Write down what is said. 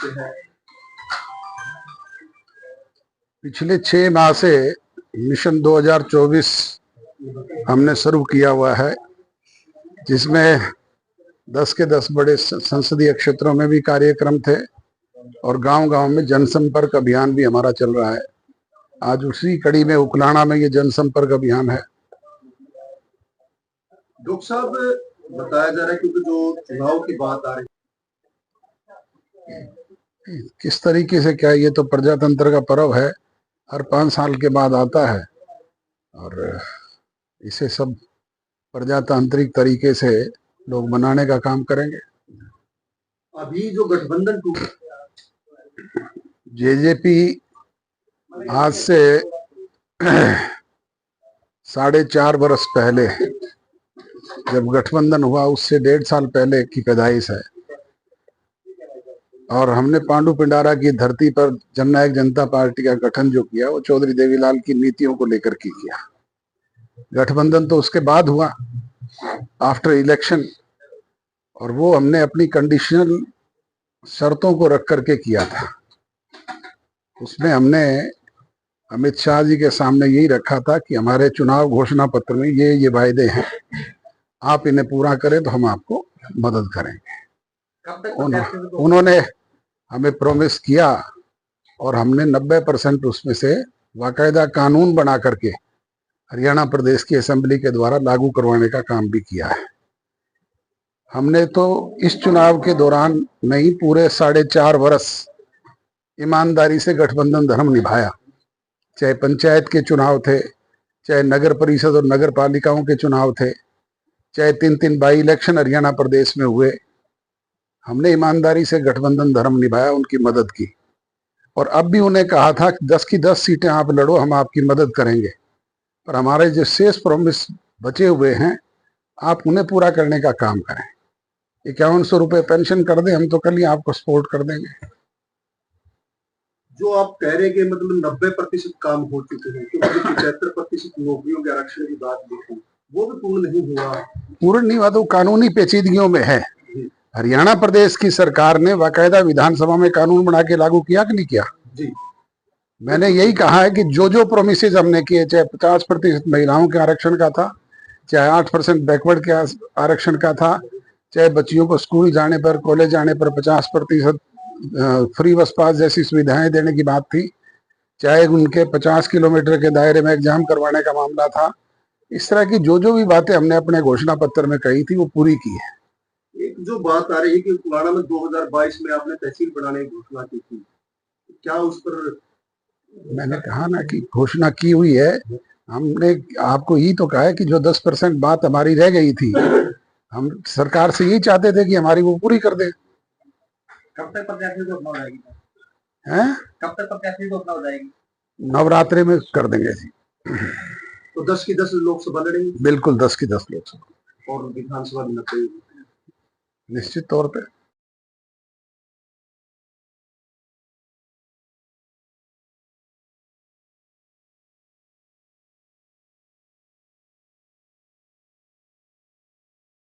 से है? पिछले 6 माह से मिशन 2024 हमने शुरू किया हुआ है, जिसमें 10 के 10 बड़े संसदीय क्षेत्रों में भी कार्यक्रम थे और गांव-गांव में जनसंपर्क अभियान भी हमारा चल रहा है। आज उसी कड़ी में उकलाना में ये जनसंपर्क अभियान है। डॉक्टर साहब, बताया जा रहा है क्योंकि जो चुनाव की बात आ रही है, किस तरीके से क्या, ये तो प्रजातंत्र का पर्व है, हर 5 साल के बाद आता है और इसे सब प्रजातांत्रिक तरीके से लोग बनाने का काम करेंगे। अभी जो गठबंधन जेजेपी आज से 4.5 वर्ष पहले जब गठबंधन हुआ, उससे 1.5 साल पहले की पैदाइश है और हमने पांडु पिंडारा की धरती पर जननायक जनता पार्टी का गठन जो किया वो चौधरी देवीलाल की नीतियों को लेकर के किया। गठबंधन तो उसके बाद हुआ आफ्टर इलेक्शन, और वो हमने अपनी कंडीशनल शर्तों को रख करके किया था। उसमें हमने अमित शाह जी के सामने यही रखा था कि हमारे चुनाव घोषणा पत्र में ये वायदे हैं, आप इन्हें पूरा करें तो हम आपको मदद करेंगे। उन्होंने हमें प्रॉमिस किया और हमने 90% उसमें से बाकायदा कानून बना करके हरियाणा प्रदेश की असेंबली के द्वारा लागू करवाने का काम भी किया है। हमने तो इस चुनाव के दौरान नहीं, पूरे 4.5 वर्ष ईमानदारी से गठबंधन धर्म निभाया। चाहे पंचायत के चुनाव थे, चाहे नगर परिषद और नगर पालिकाओं के चुनाव थे, चाहे 3 बाई इलेक्शन हरियाणा प्रदेश में हुए, हमने ईमानदारी से गठबंधन धर्म निभाया, उनकी मदद की। और अब भी उन्हें कहा था कि 10 की 10 सीटें आप लड़ो, हम आपकी मदद करेंगे, पर हमारे जो शेष प्रॉमिस बचे हुए हैं आप उन्हें पूरा करने का काम करें। 5100 रुपये पेंशन कर दें हम तो कल ही आपको सपोर्ट कर देंगे। जो आप कह रहे हैं कि मतलब 90% काम हो चुके हैं, क्योंकि 75% नौकरियों के आरक्षण की बात देखो, वो भी पूर्ण नहीं हुआ तो कानूनी पेचीदगियों में है। हरियाणा प्रदेश की सरकार ने बाकायदा विधानसभा में कानून बना के लागू किया कि नहीं किया जी। मैंने यही कहा है कि जो प्रोमिसेज हमने किए, चाहे 50% महिलाओं के आरक्षण का था, चाहे 8% बैकवर्ड के आरक्षण का था, चाहे बच्चियों को स्कूल जाने पर, कॉलेज जाने पर 50% फ्री बस पास जैसी सुविधाएं देने की बात थी, चाहे उनके 50 किलोमीटर के दायरे में एग्जाम करवाने का मामला था, इस तरह की जो भी बातें हमने अपने घोषणा पत्र में कही थी वो पूरी की है। एक जो बात आ रही है कि पुराना में 2022 में आपने तहसील बनाने की घोषणा की थी, क्या उस पर? मैंने कहा ना कि घोषणा की हुई है, हमने आपको यही तो कहा है कि जो 10% बात हमारी रह गई थी, हम सरकार से यही चाहते थे कि हमारी वो पूरी कर दे। कब तक प्रत्याशी को अपना हो जाएगी? कब तक प्रत्याशी को अपना हो जाएगी? नवरात्रि में कर देंगे जी। तो 10 की 10 लोकसभा लड़ेंगे? बिल्कुल 10 की 10 लोकसभा और विधानसभा भी लड़ेंगे निश्चित तौर पे।